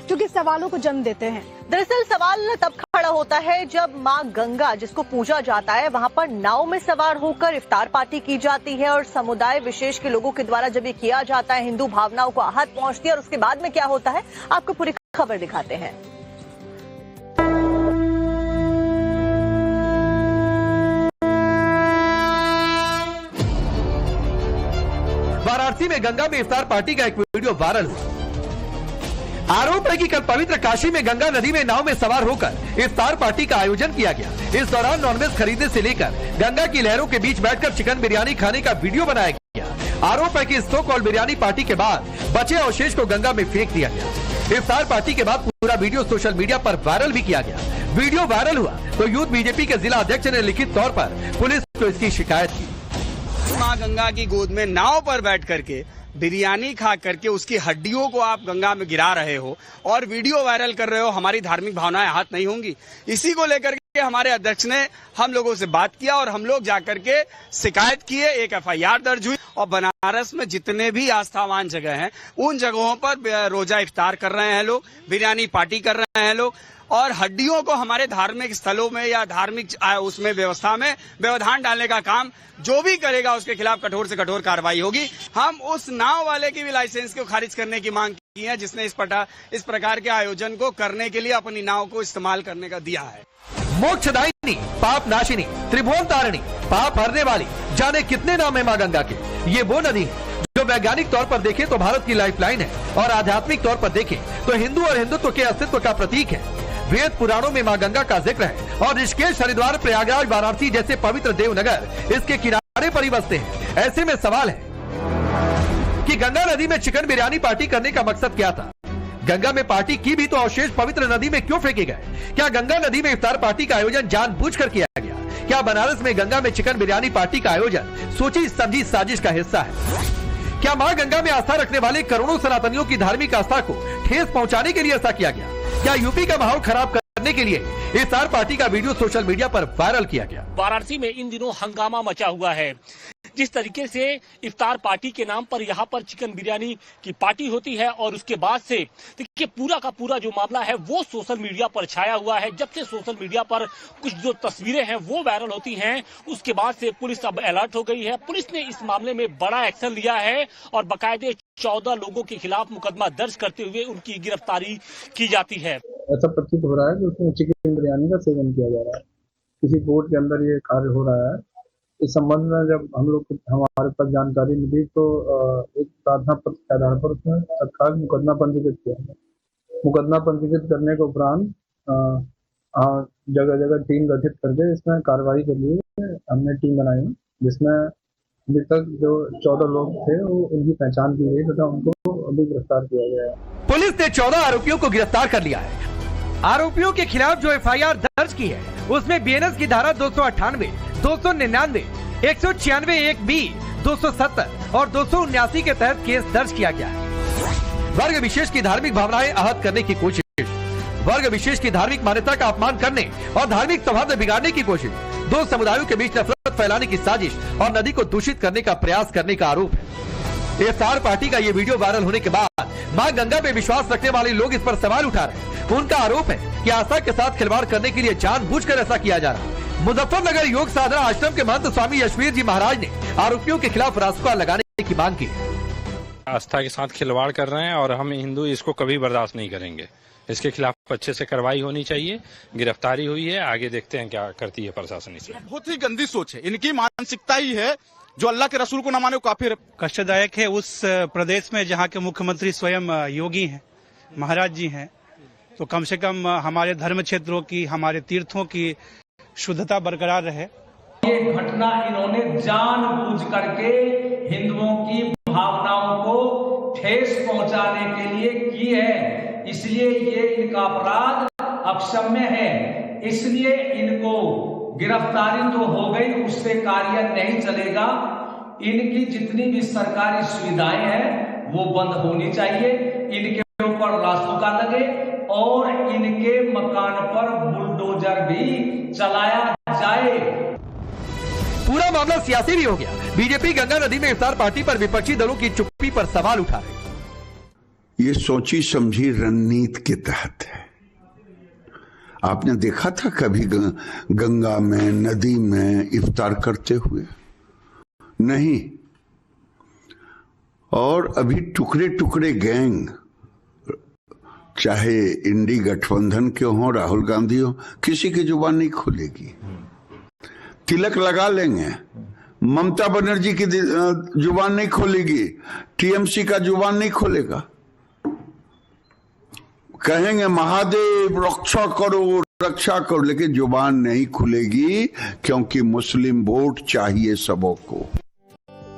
जो कि सवालों को जन्म देते हैं। दरअसल सवाल तब खड़ा होता है जब मां गंगा, जिसको पूजा जाता है, वहां पर नाव में सवार होकर इफ्तार पार्टी की जाती है और समुदाय विशेष के लोगों के द्वारा जब ये किया जाता है, हिंदू भावनाओं को आहत पहुंचती है। और उसके बाद में क्या होता है, आपको पूरी खबर दिखाते हैं। वाराणसी में गंगा में इफ्तार पार्टी का एक वीडियो वायरल हुआ। आरोप है कि कल पवित्र काशी में गंगा नदी में नाव में सवार होकर इफ्तार पार्टी का आयोजन किया गया। इस दौरान नॉनवेज खरीदने से लेकर गंगा की लहरों के बीच बैठकर चिकन बिरयानी खाने का वीडियो बनाया गया। आरोप है कि इस सो कॉल्ड बिरयानी पार्टी के बाद बचे अवशेष को गंगा में फेंक दिया गया। इफ्तार पार्टी के बाद पूरा वीडियो सोशल मीडिया पर वायरल भी किया गया। वीडियो वायरल हुआ तो यूथ बीजेपी के जिला अध्यक्ष ने लिखित तौर पर पुलिस को इसकी शिकायत की। मां गंगा की गोद में नाव पर बैठ करके बिरयानी खा करके उसकी हड्डियों को आप गंगा में गिरा रहे हो और वीडियो वायरल कर रहे हो, हमारी धार्मिक भावनाएं आहत नहीं होंगी? इसी को लेकर के हमारे अध्यक्ष ने हम लोगों से बात किया और हम लोग जाकर के शिकायत किए। एक FIR दर्ज हुई और बनारस में जितने भी आस्थावान जगह हैं उन जगहों पर रोजा इफ्तार कर रहे हैं लोग, बिरयानी पार्टी कर रहे हैं लोग और हड्डियों को हमारे धार्मिक स्थलों में या धार्मिक उसमें व्यवस्था में व्यवधान डालने का काम जो भी करेगा उसके खिलाफ कठोर से कठोर कार्रवाई होगी। हम उस नाव वाले की भी लाइसेंस को खारिज करने की मांग की है जिसने इस प्रकार के आयोजन को करने के लिए अपनी नाव को इस्तेमाल करने का दिया है। मोक्षदायिनी, पाप नाशिनी, त्रिभुवन तारिणी, पाप हरने वाली, जाने कितने नाम है मां गंगा के। ये वो नदी है जो वैज्ञानिक तौर पर देखें तो भारत की लाइफलाइन है और आध्यात्मिक तौर पर देखें तो हिंदू और हिंदुत्व के अस्तित्व का प्रतीक है। वेद पुराणों में मां गंगा का जिक्र है और ऋषिकेश, हरिद्वार, प्रयागराज, वाराणसी जैसे पवित्र देवनगर इसके किनारे पर ही बसते हैं। ऐसे में सवाल है कि गंगा नदी में चिकन बिरयानी पार्टी करने का मकसद क्या था? गंगा में पार्टी की भी तो अवशेष पवित्र नदी में क्यों फेंके गए? क्या गंगा नदी में इफ्तार पार्टी का आयोजन जानबूझकर किया गया? क्या बनारस में गंगा में चिकन बिरयानी पार्टी का आयोजन सोची समझी साजिश का हिस्सा है? क्या मां गंगा में आस्था रखने वाले करोड़ों सनातनियों की धार्मिक आस्था को ठेस पहुंचाने के लिए ऐसा किया गया? क्या यूपी का माहौल खराब करने के लिए इफ्तार पार्टी का वीडियो सोशल मीडिया पर वायरल किया गया? वाराणसी में इन दिनों हंगामा मचा हुआ है। जिस तरीके से इफ्तार पार्टी के नाम पर यहाँ पर चिकन बिरयानी की पार्टी होती है और उसके बाद से देखिए पूरा का पूरा जो मामला है वो सोशल मीडिया पर छाया हुआ है। जब से सोशल मीडिया पर कुछ जो तस्वीरें हैं वो वायरल होती हैं उसके बाद से पुलिस अब अलर्ट हो गई है। पुलिस ने इस मामले में बड़ा एक्शन लिया है और बाकायदे 14 लोगों के खिलाफ मुकदमा दर्ज करते हुए उनकी गिरफ्तारी की जाती है। ऐसा प्रतीत हो रहा है कि उसमें चिकन बिरयानी का सेवन किया जा रहा है। किसी कोर्ट के अंदर ये कार्य हो रहा है। इस संबंध में जब हमारे पास जानकारी मिली तो एक प्रार्थना पत्र के आधार पर उसमें तत्काल मुकदमा पंजीकृत किया गया। मुकदमा पंजीकृत करने के उपरांत जगह जगह टीम गठित करके इसमें कार्रवाई के लिए हमने टीम बनाई जिसमें अभी तक जो 14 लोग थे वो उनकी पहचान की गई तथा उनको अभी गिरफ्तार किया गया है। पुलिस ने 14 आरोपियों को गिरफ्तार कर लिया है। आरोपियों के खिलाफ जो FIR दर्ज की है उसमें BNS की धारा 298, 299, 196 1B, 270 और 279 के तहत केस दर्ज किया गया है। वर्ग विशेष की धार्मिक भावनाएं आहत करने की कोशिश, वर्ग विशेष की धार्मिक मान्यता का अपमान करने और धार्मिक सौहार्द बिगाड़ने की कोशिश, दो समुदायों के बीच नफरत फैलाने की साजिश और नदी को दूषित करने का प्रयास करने का आरोप है। इफ्तार पार्टी का ये वीडियो वायरल होने के बाद मां गंगा पे विश्वास रखने वाले लोग इस पर सवाल उठा रहे हैं। उनका आरोप है कि आस्था के साथ खिलवाड़ करने के लिए जानबूझकर ऐसा किया जा रहा है। मुजफ्फरनगर योग साधना आश्रम के महंत स्वामी यशवीर जी महाराज ने आरोपियों के खिलाफ रासुका लगाने की मांग की। आस्था के साथ खिलवाड़ कर रहे हैं और हम हिंदू इसको कभी बर्दाश्त नहीं करेंगे। इसके खिलाफ अच्छे से कार्रवाई होनी चाहिए। गिरफ्तारी हुई है, आगे देखते हैं क्या करती है प्रशासन। इससे बहुत ही गंदी सोच है, इनकी मानसिकता ही है जो अल्लाह के रसूल को न माने काफिर। कष्टदायक है उस प्रदेश में जहाँ के मुख्यमंत्री स्वयं योगी हैं, महाराज जी हैं, तो कम से कम हमारे धर्म क्षेत्रों की, हमारे तीर्थों की शुद्धता बरकरार रहे। ये घटना इन्होंने जानबूझ करके हिंदुओं की भावनाओं को ठेस पहुंचाने के लिए की है, इसलिए ये इनका अपराध अक्षम्य है। इसलिए इनको गिरफ्तारी तो हो गई, उससे कार्य नहीं चलेगा। इनकी जितनी भी सरकारी सुविधाएं हैं वो बंद होनी चाहिए, इनके ऊपर रासुका लगे और इनके मकान पर बुलडोजर भी चलाया जाए। पूरा मामला सियासी भी हो गया। बीजेपी गंगा नदी में इफ्तार पार्टी पर विपक्षी दलों की चुप्पी पर सवाल उठा रही। ये सोची समझी रणनीति के तहत है। आपने देखा था कभी गंगा में, नदी में इफ्तार करते हुए? नहीं। और अभी टुकड़े टुकड़े गैंग, चाहे इंडी गठबंधन के हो, राहुल गांधी हो, किसी की जुबान नहीं खुलेगी। तिलक लगा लेंगे, ममता बनर्जी की जुबान नहीं खोलेगी, टीएमसी का जुबान नहीं खोलेगा। कहेंगे महादेव रक्षा करो रक्षा करो, लेकिन जुबान नहीं खुलेगी, क्योंकि मुस्लिम वोट चाहिए सबों को।